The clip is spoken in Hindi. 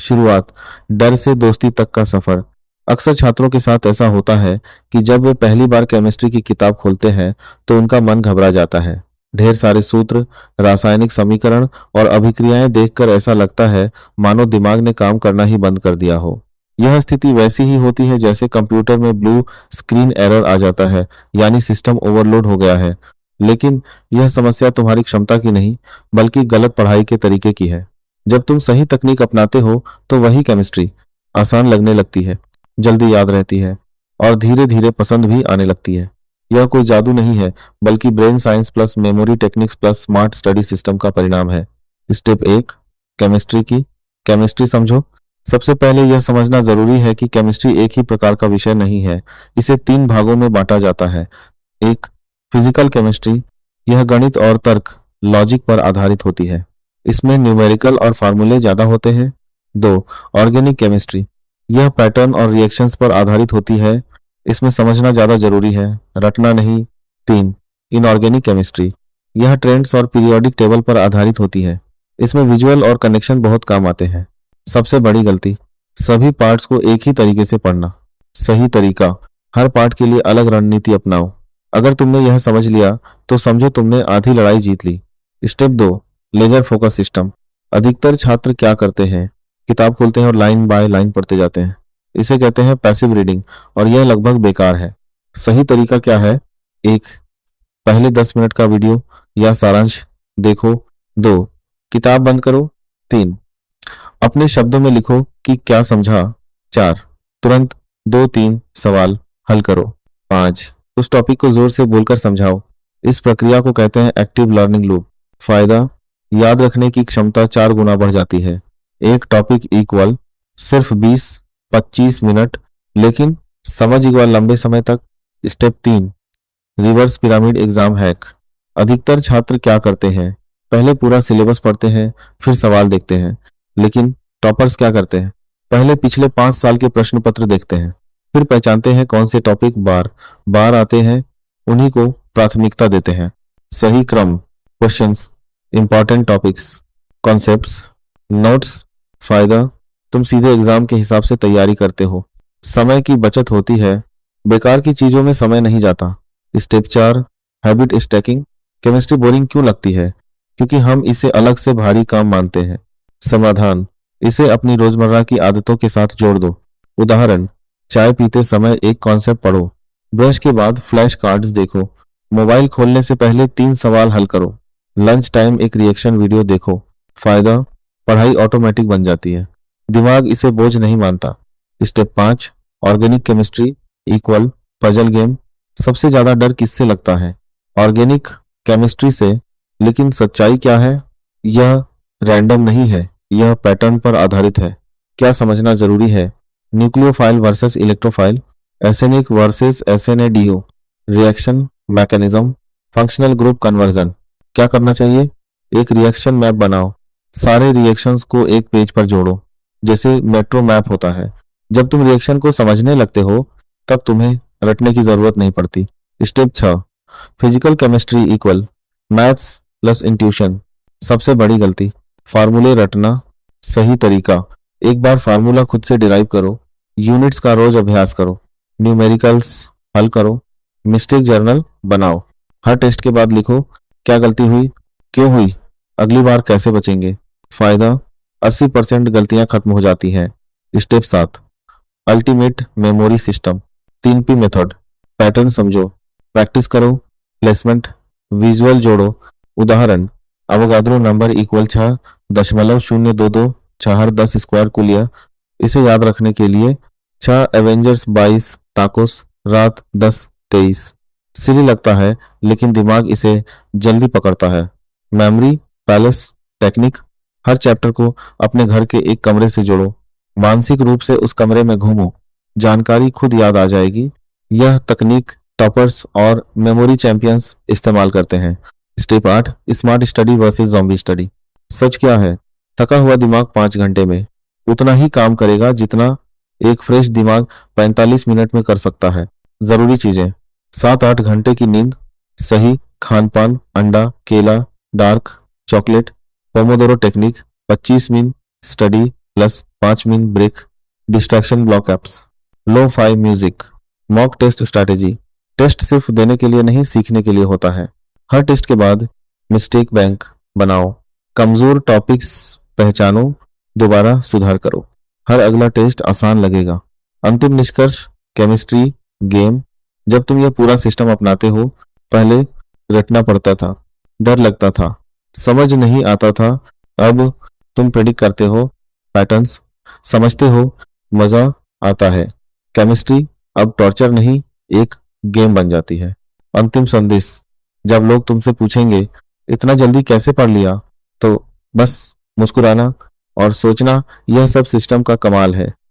शुरुआत, डर से दोस्ती तक का सफर। अक्सर छात्रों के साथ ऐसा होता है कि जब वे पहली बार केमिस्ट्री की किताब खोलते हैं तो उनका मन घबरा जाता है। ढेर सारे सूत्र, रासायनिक समीकरण और अभिक्रियाएं देखकर ऐसा लगता है मानो दिमाग ने काम करना ही बंद कर दिया हो। यह स्थिति वैसी ही होती है जैसे कंप्यूटर में ब्लू स्क्रीन एरर आ जाता है, यानी सिस्टम ओवरलोड हो गया है। लेकिन यह समस्या तुम्हारी क्षमता की नहीं, बल्कि गलत पढ़ाई के तरीके की है। जब तुम सही तकनीक अपनाते हो तो वही केमिस्ट्री आसान लगने लगती है, जल्दी याद रहती है और धीरे धीरे पसंद भी आने लगती है। यह कोई जादू नहीं है, बल्कि brain science plus memory techniques plus smart study system का परिणाम है। स्टेप 1, केमिस्ट्री की केमिस्ट्री समझो। सबसे पहले यह समझना जरूरी है कि केमिस्ट्री एक ही प्रकार का विषय नहीं है। इसे 3 भागों में बांटा जाता है। 1, फिजिकल केमिस्ट्री। यह गणित और तर्क, लॉजिक पर आधारित होती है। इसमें न्यूमेरिकल और फार्मूले ज्यादा होते हैं। 2, ऑर्गेनिक केमिस्ट्री। यह पैटर्न और रिएक्शंस पर आधारित होती है। इसमें समझना ज्यादा जरूरी है, रटना नहीं। 3, इनऑर्गेनिक केमिस्ट्री। यह ट्रेंड्स और पीरियोडिक टेबल पर आधारित होती है। इसमें विजुअल और कनेक्शन बहुत काम आते हैं। सबसे बड़ी गलती, सभी पार्ट्स को एक ही तरीके से पढ़ना। सही तरीका, हर पार्ट के लिए अलग रणनीति अपनाओ। अगर तुमने यह समझ लिया तो समझो तुमने आधी लड़ाई जीत ली। Step 2, laser focus system. अधिकतर छात्र क्या करते हैं, किताब खोलते हैं और लाइन बाय लाइन पढ़ते जाते हैं। इसे कहते हैं पैसिव रीडिंग और यह लगभग बेकार है। सही तरीका क्या है? 1, पहले 10 मिनट का वीडियो या सारांश देखो। 2, किताब बंद करो। 3, अपने शब्दों में लिखो कि क्या समझा। 4, तुरंत 2-3 सवाल हल करो। 5, उस टॉपिक को जोर से बोलकर समझाओ। इस प्रक्रिया को कहते हैं एक्टिव लर्निंग लूप। फायदा, याद रखने की क्षमता 4 गुना बढ़ जाती है। एक टॉपिक इक्वल सिर्फ 20-25 मिनट, लेकिन समझ इक्वल लंबे समय तक। Step 3, reverse pyramid exam hack. अधिकतर छात्र क्या करते हैं, पहले पूरा सिलेबस पढ़ते हैं, फिर सवाल देखते हैं। लेकिन टॉपर्स क्या करते हैं, पहले पिछले 5 साल के प्रश्न पत्र देखते हैं, फिर पहचानते हैं कौन से टॉपिक बार बार आते हैं, उन्हीं को प्राथमिकता देते हैं। सही क्रम, questions, important topics, concepts, notes. फायदा, तुम सीधे एग्जाम के हिसाब से तैयारी करते हो, समय की बचत होती है, बेकार की चीजों में समय नहीं जाता। Step 4, habit stacking. Chemistry boring क्यों लगती है? क्योंकि हम इसे अलग से भारी काम मानते हैं। समाधान, इसे अपनी रोजमर्रा की आदतों के साथ जोड़ दो। उदाहरण, चाय पीते समय एक कॉन्सेप्ट पढ़ो, ब्रश के बाद फ्लैश कार्ड्स देखो, मोबाइल खोलने से पहले 3 सवाल हल करो, लंच टाइम एक रिएक्शन वीडियो देखो। फायदा, पढ़ाई ऑटोमेटिक बन जाती है, दिमाग इसे बोझ नहीं मानता। Step 5, organic chemistry equal puzzle game. सबसे ज्यादा डर किससे लगता है? ऑर्गेनिक केमिस्ट्री से। लेकिन सच्चाई क्या है? यह रैंडम नहीं है, यह पैटर्न पर आधारित है। क्या समझना जरूरी है? न्यूक्लियोफाइल वर्सेस इलेक्ट्रोफाइल, एसएनएक वर्सेस एसएनएडीओ, reaction mechanism, functional group conversion. क्या करना चाहिए? एक रिएक्शन मैप बनाओ, सारे रिएक्शंस को एक पेज पर जोड़ो, जैसे मेट्रो मैप होता है। जब तुम रिएक्शन को समझने लगते हो तब तुम्हें रटने की जरूरत नहीं पड़ती। Step 6, physical chemistry equal maths plus intuition. सबसे बड़ी गलती, फार्मूले रटना। सही तरीका, एक बार फार्मूला खुद से डिराइव करो, यूनिट्स का रोज अभ्यास करो, न्यूमेरिकल्स हल करो, मिस्टेक जर्नल बनाओ। हर टेस्ट के बाद लिखो क्या गलती हुई, क्यों हुई, अगली बार कैसे बचेंगे। फायदा, 80% गलतियां खत्म हो जाती हैं। Step 7, ultimate memory system, 3P method. Pattern समझो, प्रैक्टिस करो, प्लेसमेंट, विजुअल जोड़ो। उदाहरण, अवोगाद्रो नंबर इक्वल 6.022 4 10 स्क्वायर को लिया। इसे याद रखने के लिए 6 एवेंजर्स 22 टाकोस रात 10-23। सिली लगता है लेकिन दिमाग इसे जल्दी पकड़ता है। मेमोरी पैलेस टेक्निक, हर चैप्टर को अपने घर के एक कमरे से जोड़ो, मानसिक रूप से उस कमरे में घूमो, जानकारी खुद याद आ जाएगी। यह तकनीक टॉपर्स और मेमोरी चैंपियंस इस्तेमाल करते हैं। Step 8, smart study versus zombie study. सच क्या है? थका हुआ दिमाग 5 घंटे में उतना ही काम करेगा जितना एक फ्रेश दिमाग 45 मिनट में कर सकता है। जरूरी चीजें, 7-8 घंटे की नींद, सही खान पान, अंडा, केला, dark chocolate, pomodoro technique, 25 minute study, plus 5 minute break, distraction block apps, lo fi music, mock test strategy. Test सिर्फ देने के लिए नहीं, सीखने के लिए होता है। हर टेस्ट के बाद मिस्टेक बैंक बनाओ, कमजोर टॉपिक्स पहचानो, दोबारा सुधार करो। हर अगला टेस्ट आसान लगेगा। अंतिम निष्कर्ष, केमिस्ट्री गेम। जब तुम यह पूरा सिस्टम अपनाते हो, पहले रटना पड़ता था, डर लगता था, समझ नहीं आता था। अब तुम प्रेडिक्ट करते हो, पैटर्न्स समझते हो, मजा आता है। केमिस्ट्री अब टॉर्चर नहीं, एक गेम बन जाती है। अंतिम संदेश, जब लोग तुमसे पूछेंगे इतना जल्दी कैसे पढ़ लिया, तो बस मुस्कुराना और सोचना, यह सब सिस्टम का कमाल है।